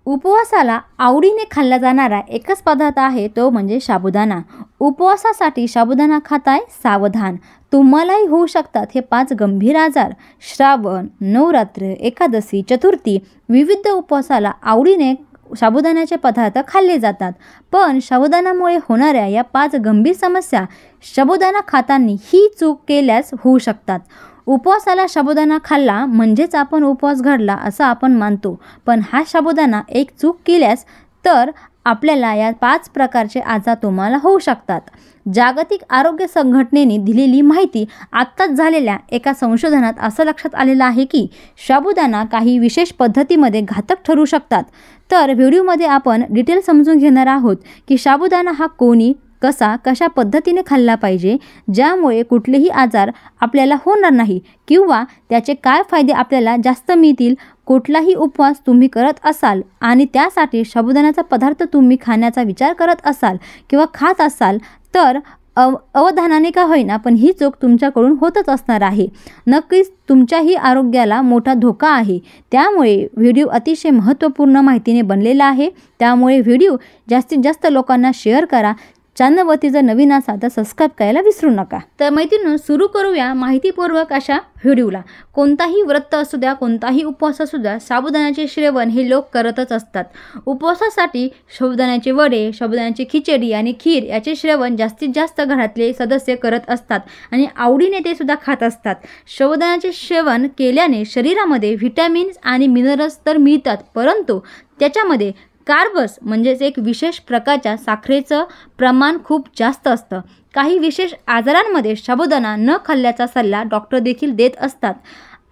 उपवासाला आवडीने खाल्ला जाणारा एकच पदार्थ आहे तो म्हणजे साबुदाणा। उपवासासाठी साबुदाणा खाताय सावधान, तुम्हालाही होऊ शकतात हे 5 गंभीर आजार। श्रावण, नवरात्र, एकादशी, चतुर्थी विविध उपवासाला आवडीने साबुदाण्याचे पदार्थ खाल्ले जातात, पण साबुदाण्यामुळे होणाऱ्या या 5 गंभीर समस्या साबुदाणा खाताना ही चूक केल्यास होऊ शकतात। उपवासाला साबुदाणा खाल्ला म्हणजेच आपण उपवास घडला असं आपण मानतो, पण हा साबुदाणा एक चूक केल्यास तर आपल्याला या 5 प्रकारचे आजार तुम्हाला होऊ शकतात। जागतिक आरोग्य संघटनेने दिलेली माहिती आत्ताच झालेल्या एका संशोधनात असं लक्षात आलेलं आहे की साबुदाणा काही विशेष पद्धतीमध्ये घातक ठरू शकतात। तर व्हिडिओमध्ये आपण डिटेल समजून घेणार आहोत की साबुदाणा हा कोणी कशा पद्धतीने खाल्ला पाहिजे, ज्यामुळे कुठलेही आजार आपल्याला होणार नाही किंवा त्याचे काय फायदे आपल्याला जास्त मिळतील। कुठलाही उपवास तुम्ही करत असाल आणि त्यासाठी साबुदाण्याचा पदार्थ तुम्ही खाण्याचा विचार करत असाल किंवा खात असाल तर अवधानाने का होईना पण ही चूक तुमच्याकडून होतच असणार आहे। नक्कीच तुमच्याही आरोग्याला मोठा धोका आहे, त्यामुळे व्हिडिओ अतिशय महत्त्वपूर्ण माहितीने बनलेला आहे। त्यामुळे व्हिडिओ जास्तीत जास्त लोकांना शेअर करा। चॅनलवरती जर नवीन असाल तर सबस्क्राईब करायला विसरू नका। तर मैत्रिणींनो, सुरू करूया माहितीपूर्वक अशा व्हिडिओला। कोणताही व्रत असू द्या, कोणताही उपवास असू द्या, साबुदाण्याचे सेवन हे लोक करतच असतात। उपवासासाठी साबुदाण्याचे वडे, साबुदाण्याची खिचडी आणि खीर याचे सेवन जास्तीत जास्त घरातले सदस्य करत असतात आणि आवडीने ते सुद्धा खात असतात। साबुदाण्याचे सेवन केल्याने शरीरामध्ये व्हिटॅमिन्स आणि मिनरल्स तर मिळतात, परंतु त्याच्यामध्ये कार्बस म्हणजेच एक विशेष प्रकारच्या साखरेचं प्रमाण खूप जास्त असतं। काही विशेष आजारांमध्ये साबुदाणा न खाल्ल्याचा सल्ला डॉक्टर देखील देत असतात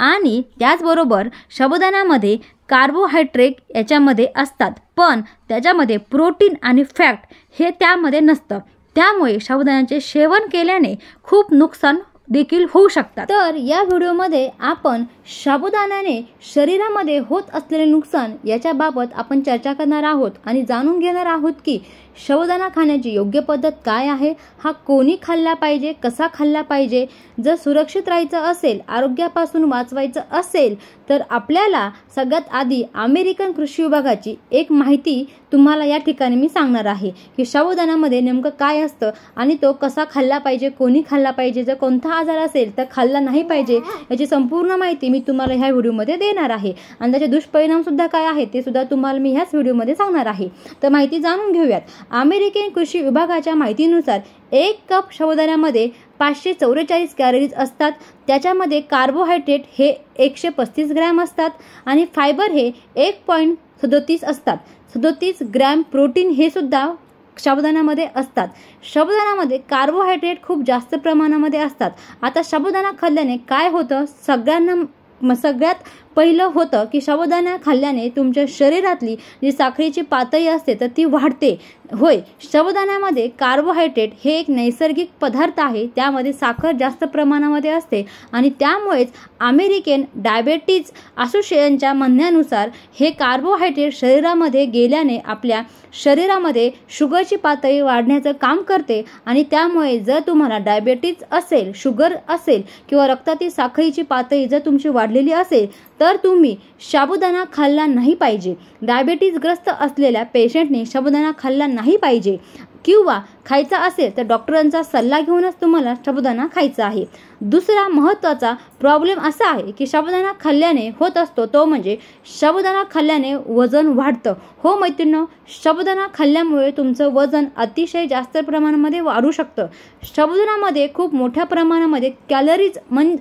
आणि त्याचबरोबर साबुदाण्यामध्ये कार्बोहायड्रेट याच्यामध्ये असतात, पण त्याच्यामध्ये प्रोटीन आणि फॅट हे त्यामध्ये नसतं। त्यामुळे साबुदाण्याचे सेवन केल्याने खूप नुकसान देखील होऊ शकतात। तर या व्हिडिओमध्ये आपण साबुदाण्याने शरीरामध्ये होत असलेले नुकसान याच्याबाबत आपण चर्चा करणार आहोत आणि जाणून घेणार आहोत की साबुदाणा खाण्याची योग्य पद्धत काय आहे, हा कोणी खाल्ला पाहिजे, कसा खाल्ला पाहिजे। जर सुरक्षित राहायचं असेल, आरोग्यापासून वाचवायचं असेल तर आपल्याला सगळ्यात आधी अमेरिकन कृषी विभागाची एक माहिती तुम्हाला या ठिकाणी मी सांगणार आहे की साबुदाण्यामध्ये नेमकं काय असतं आणि तो कसा खाल्ला पाहिजे, कोणी खाल्ला पाहिजे, जर कोणता आजार असेल तर खाल्ला नाही पाहिजे याची संपूर्ण माहिती मी तुम्हाला ह्या व्हिडिओमध्ये देणार आहे आणि त्याचे दुष्परिणाम सुद्धा काय आहेत ते सुद्धा तुम्हाला मी ह्याच व्हिडिओमध्ये सांगणार आहे। तर माहिती जाणून घेऊयात। अमेरिकन कृषी विभागाच्या माहितीनुसार 1 कप साबुदाण्यामध्ये 544 कॅलरीज असतात। त्याच्यामध्ये कार्बोहायड्रेट हे 135 ग्रॅम असतात आणि फायबर हे 1.37 असतात। 37 ग्रॅम प्रोटीन हे सुद्धा साबुदाण्यामध्ये असतात। साबुदाण्यामध्ये कार्बोहायड्रेट खूप जास्त प्रमाणामध्ये असतात। आता साबुदाणा खाल्ल्याने काय होतं, सगळ्यात पहिलं होतं की साबुदाणा खाल्ल्याने तुमच्या शरीरातली जी साखरेची पातळी असते तर ती वाढते। होय, साबुदाण्यामध्ये कार्बोहायड्रेट हे एक नैसर्गिक पदार्थ आहे, त्यामध्ये साखर जास्त प्रमाणामध्ये असते आणि त्यामुळेच अमेरिकन डायबेटीज असोसिएशनच्या म्हणण्यानुसार हे कार्बोहायड्रेट शरीरामध्ये गेल्याने आपल्या शरीरामध्ये शुगरची पातळी वाढण्याचं काम करते आणि त्यामुळे जर तुम्हाला डायबेटीज असेल, शुगर असेल किंवा रक्तातील साखरेची पातळी जर तुमची वाढलेली असेल तर तुम्ही साबुदाणा खाल्ला नाही पाहिजे। डायबेटीजग्रस्त असलेल्या पेशंटने साबुदाणा खाल्ला नाही पाहिजे किंवा खायचा असेल तर डॉक्टरांचा सल्ला घेऊनच तुम्हाला साबुदाणा खायचा आहे। दुसरा महत्त्वाचा प्रॉब्लेम असा आहे की साबुदाणा खाल्ल्याने होत असतो तो म्हणजे साबुदाणा खाल्ल्याने वजन वाढतं। हो मैत्रिणींनो, साबुदाणा खाल्ल्यामुळे तुमचं वजन अतिशय जास्त प्रमाणामध्ये वाढू शकतं। साबुदाण्यामध्ये खूप मोठ्या प्रमाणामध्ये कॅलरीज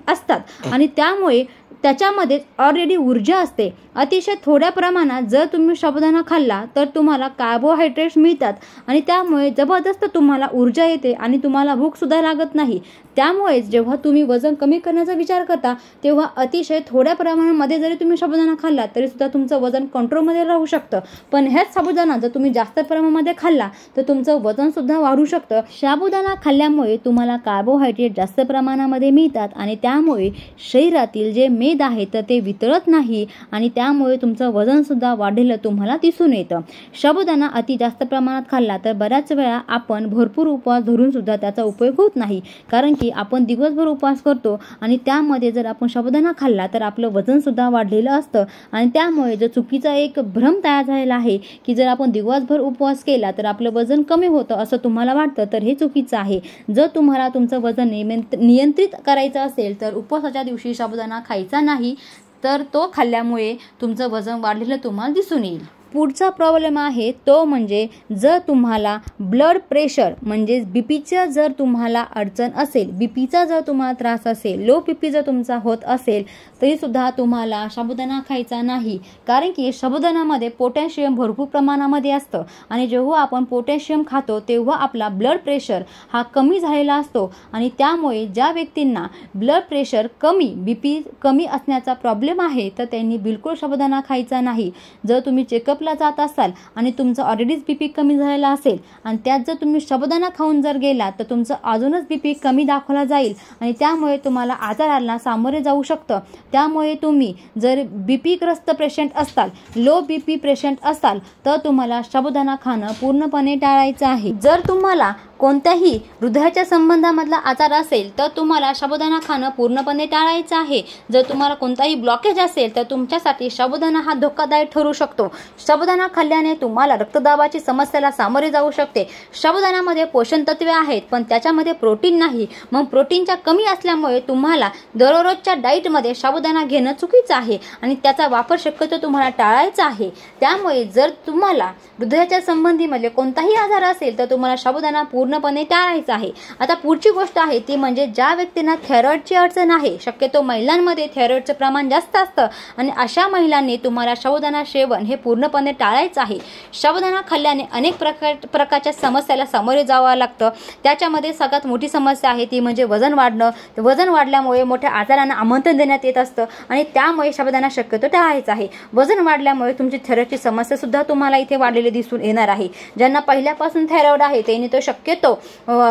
असतात आणि त्यामुळे त्याच्यामध्ये ऑलरेडी ऊर्जा असते। अतिशय थोड्या प्रमाणात जर तुम्ही साबुदाणा खाल्ला तर तुम्हाला कार्बोहायड्रेट्स मिळतात आणि त्यामुळे जबरदस्त तुम्हाला ऊर्जा येते आणि तुम्हाला भूक सुद्धा लागत नाही। त्यामुळे जेव्हा तुम्ही वजन कमी करण्याचा विचार करता तेव्हा अतिशय थोड्या प्रमाणामध्ये जरी तुम्ही साबुदाणा खाल्ला तरी सुद्धा तुमचं वजन कंट्रोलमध्ये राहू शकतं, पण ह्याच साबुदाणा जर तुम्ही जास्त प्रमाणामध्ये खाल्ला तर तुमचं वजन सुद्धा वाढू शकतं। साबुदाणा खाल्ल्यामुळे तुम्हाला कार्बोहायड्रेट जास्त प्रमाणामध्ये मिळतात आणि त्यामुळे शरीरातील जे मेन मेद आहे तर ते वितळत नाही आणि त्यामुळे तुमचं वजनसुद्धा वाढलेलं तुम्हाला दिसून येतं. साबुदाणा अति जास्त प्रमाणात खाल्ला तर बऱ्याच वेळा आपण भरपूर उपवास धरून सुद्धा त्याचा उपयोग होत नाही, कारण की आपण दिवसभर उपवास करतो आणि त्यामध्ये जर आपण साबुदाणा खाल्ला तर आपलं वजनसुद्धा वाढलेलं असतं आणि त्यामुळे जो चुकीचा एक भ्रम तयार झालेला आहे की जर आपण दिवसभर उपवास केला तर आपलं वजन कमी होतं असं तुम्हाला वाटतं, तर हे चुकीचं आहे. जर तुम्हाला तुमचं वजन नियंत्रित करायचं असेल तर उपवासाच्या दिवशी साबुदाणा खायचा नाही, तर तो खाल्ल्यामुळे तुमचं वजन वाढलेलं तुम्हाला दिसून येईल. पुढचा प्रॉब्लेम आहे तो म्हणजे जर तुम्हाला ब्लड प्रेशर म्हणजे बीपीचं जर तुम्हाला अडचण असेल, बीपीचा जर तुम्हाला त्रास असेल, लो बीपी जर तुमचा होत असेल तरीसुद्धा तुम्हाला साबुदाणा खायचा नाही, कारण की साबुदाण्यामध्ये पोटॅशियम भरपूर प्रमाणामध्ये असतं आणि जेव्हा आपण पोटॅशियम खातो तेव्हा आपला ब्लड प्रेशर हा कमी झालेला असतो आणि त्यामुळे ज्या व्यक्तींना ब्लड प्रेशर कमी, बीपी कमी असण्याचा प्रॉब्लेम आहे तर त्यांनी बिलकुल साबुदाणा खायचा नाही. जर तुम्ही चेकअप जात असाल आणि तुमचं ऑलरेडीच बीपी कमी झालेला असेल आणि त्यात जर तुम्ही साबुदाणा खाऊन जर गेला तर तुमचं अजूनच बीपी कमी दाखवला जाईल आणि त्यामुळे तुम्हाला आजाराला सामोरे जाऊ शकतं. त्यामुळे तुम्ही जर बीपीग्रस्त पेशंट असाल, लो बीपी पेशंट असाल तर तुम्हाला साबुदाणा खाणं पूर्णपणे टाळायचं आहे. जर तुम्हाला कोणत्याही हृदयाच्या संबंधामधला आजार असेल तर तुम्हाला साबुदाणा खाणं पूर्णपणे टाळायचं आहे. जर तुम्हाला कोणताही ब्लॉकेज असेल तर तुमच्यासाठी साबुदाणा हा धोकादायक ठरू शकतो. साबुदाणा खाल्ल्याने तुम्हाला रक्तदाबाची समस्येला सामोरे जाऊ शकते. साबुदाण्यामध्ये पोषण तत्वे आहेत पण त्याच्यामध्ये प्रोटीन नाही, मग प्रोटीनच्या कमी असल्यामुळे तुम्हाला दररोजच्या डाईटमध्ये साबुदाणा घेणं चुकीचं आहे आणि त्याचा वापर शक्यतो तुम्हाला टाळायचा आहे. त्यामुळे जर तुम्हाला हृदयाच्या संबंधीमध्ये कोणताही आजार असेल तर तुम्हाला साबुदाणा पूर्णपणे टाळायचा आहे. आता पुढची गोष्ट आहे ती म्हणजे ज्या व्यक्तींना थायरॉइडची अडचण आहे, शक्यतो महिलांमध्ये थायरॉइडचं प्रमाण जास्त असतं आणि अशा महिलांनी तुम्हाला साबुदाणा सेवन हे पूर्णपणे टाळायचं आहे. साबुदाणा खाल्ल्याने अनेक प्रकारच्या समस्याला सामोरे जावं लागतं. त्याच्यामध्ये सगळ्यात मोठी समस्या आहे ती म्हणजे वजन वाढणं. वजन वाढल्यामुळे मोठ्या आजारांना आमंत्रण देण्यात येत असतं आणि त्यामुळे साबुदाणा शक्यतो टाळायचा आहे. वजन वाढल्यामुळे तुमची थायरॉइडची समस्या सुद्धा तुम्हाला इथे वाढलेली दिसून येणार आहे. ज्यांना पहिल्यापासून थायरॉइड आहे त्यांनी तो शक्यतो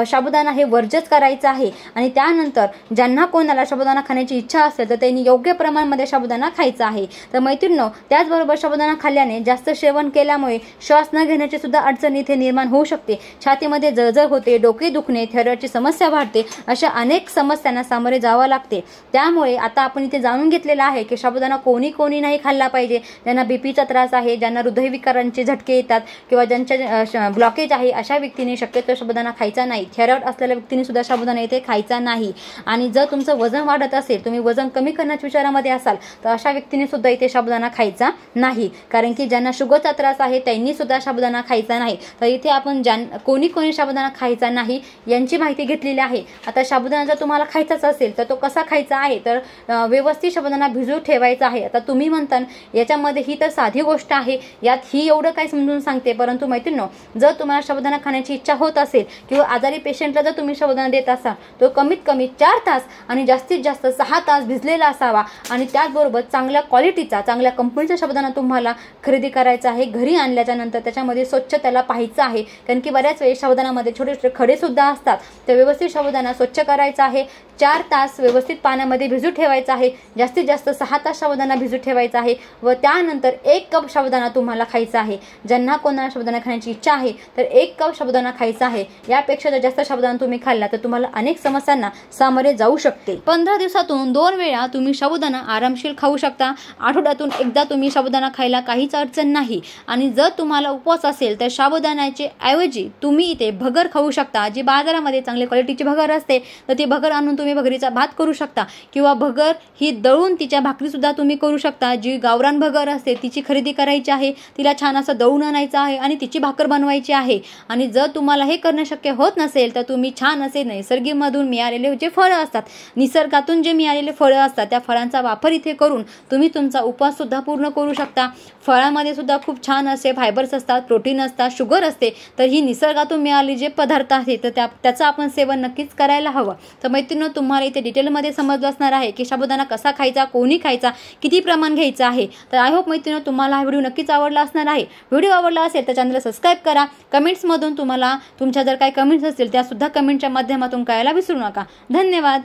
साबुदाणा हे वर्जच करायचं आहे आणि त्यानंतर ज्यांना कोणाला साबुदाणा खाण्याची इच्छा असेल तर त्यांनी योग्य प्रमाणामध्ये साबुदाणा खायचा आहे. तर मैत्रिणींनो, त्याचबरोबर साबुदाणा खाल्ल्याने जास्त सेवन केल्यामुळे श्वास न घेण्याची सुद्धा अडचण इथे निर्माण होऊ शकते. छातीमध्ये जळजळ होते, डोके दुखणे, थायरॉइडची समस्या वाढते, अशा अनेक समस्यांना सामोरे जावं लागते. त्यामुळे आता आपण इथे जाणून घेतलेलं आहे की साबुदाणा कोणी नाही खाल्ला पाहिजे. ज्यांना बीपीचा त्रास आहे, ज्यांना हृदयविकारांचे झटके येतात किंवा ज्यांच्या ब्लॉकेज आहे अशा व्यक्तींनी शक्यतो साबुदाणा खायचा नाही. थायरॉइड असलेल्या व्यक्तींनी सुद्धा साबुदाणा इथे खायचा नाही. आणि जर तुमचं वजन वाढत असेल, तुम्ही वजन कमी करण्याच्या विचारामध्ये असाल तर अशा व्यक्तींनी सुद्धा इथे साबुदाणा खायचा नाही, कारण की ज्यांना शुगरचा त्रास आहे त्यांनी सुद्धा साबुदाणा खायचा नाही. तर इथे आपण कोणी साबुदाणा खायचा नाही यांची माहिती घेतलेली आहे. आता साबुदाणा जर तुम्हाला खायचाच असेल तर तो कसा खायचा आहे, तर व्यवस्थित साबुदाणा भिजवून ठेवायचा आहे. आता तुम्ही म्हणता याच्यामध्ये ही तर साधी गोष्ट आहे, यात ही एवढं काय समजून सांगते, परंतु मैत्रिणींनो, जर तुम्हाला साबुदाणा खाण्याची इच्छा होत असेल किंवा आजारी पेशंटला जर तुम्ही साबुदाणा देत असाल तो कमीत कमी 4 तास आणि जास्तीत जास्त 6 तास भिजलेला असावा आणि त्याचबरोबर चांगल्या क्वालिटीचा, चांगल्या कंपनीचा साबुदाणा तुम्हाला खरेदी करायचा आहे. घरी आणल्याच्या नंतर त्याच्यामध्ये स्वच्छ त्याला पाहायचं आहे, कारण की बऱ्याच वेळी साबुदाण्यामध्ये छोटे छोटे खडे सुद्धा असतात. तर व्यवस्थित साबुदाणा स्वच्छ करायचा आहे, 4 तास व्यवस्थित पाण्यामध्ये भिजू ठेवायचा आहे, जास्तीत जास्त 6 तास साबुदाणा भिजू ठेवायचा आहे व त्यानंतर 1 कप साबुदाणा तुम्हाला खायचा आहे. ज्यांना कोणाला साबुदाणा खाण्याची इच्छा आहे तर 1 कप साबुदाणा खायचा आहे. यापेक्षा जर जास्त साबुदाणा तुम्ही खाल्ला तर तुम्हाला अनेक समस्यांना सामोरे जाऊ शकते. 15 दिवसातून 2 वेळा तुम्ही साबुदाणा आरामशीर खाऊ शकता. आठवड्यातून एकदा तुम्ही साबुदाणा खायला काहीच अडचण नाही. आणि जर तुम्हाला उपवास असेल तर साबुदाण्याचे ऐवजी तुम्ही इथे भगर खाऊ शकता. जी बाजारामध्ये चांगली क्वालिटीची भगर असते तर ती भगर आणून तुम्ही भगरीचा भात करू शकता किंवा भगर ही दळून तिच्या भाकरी सुद्धा तुम्ही करू शकता. जी गावरान भगर असते तिची खरेदी करायची आहे, तिला छान असं दळून आणायचं आहे आणि तिची भाकर बनवायची आहे. आणि जर तुम्हाला हे करणं शक्य होत नसेल तर तुम्ही छान असे नैसर्गिकमधून मिळालेले जे फळं असतात, निसर्गातून जे मिळालेले फळं असतात त्या फळांचा वापर इथे करून तुम्ही तुमचा उपवास सुद्धा पूर्ण करू शकता. फळामध्ये सुद्धा खूप छान असे फायबर्स असतात, प्रोटीन असतात, शुगर असते. तर ही निसर्गातून मिळाली जे पदार्थ आहेत तर त्याचं आपण सेवन नक्कीच करायला हवं. तर मैत्रिणींनो, तुम्हाला इथे डिटेलमध्ये समजलं असणार आहे की साबुदाणा कसा खायचा, कोणी खायचा, किती प्रमाण घ्यायचं आहे. तर आय होप मैत्रिणींनो तुम्हाला हा व्हिडिओ नक्कीच आवडला असणार आहे. व्हिडिओ आवडला असेल तर चॅनलला सबस्क्राईब करा. कमेंट्समधून तुम्हाला तुमच्या जर काही कमेंट्स असतील त्या सुद्धा कमेंटच्या माध्यमातून कळायला विसरू नका. धन्यवाद.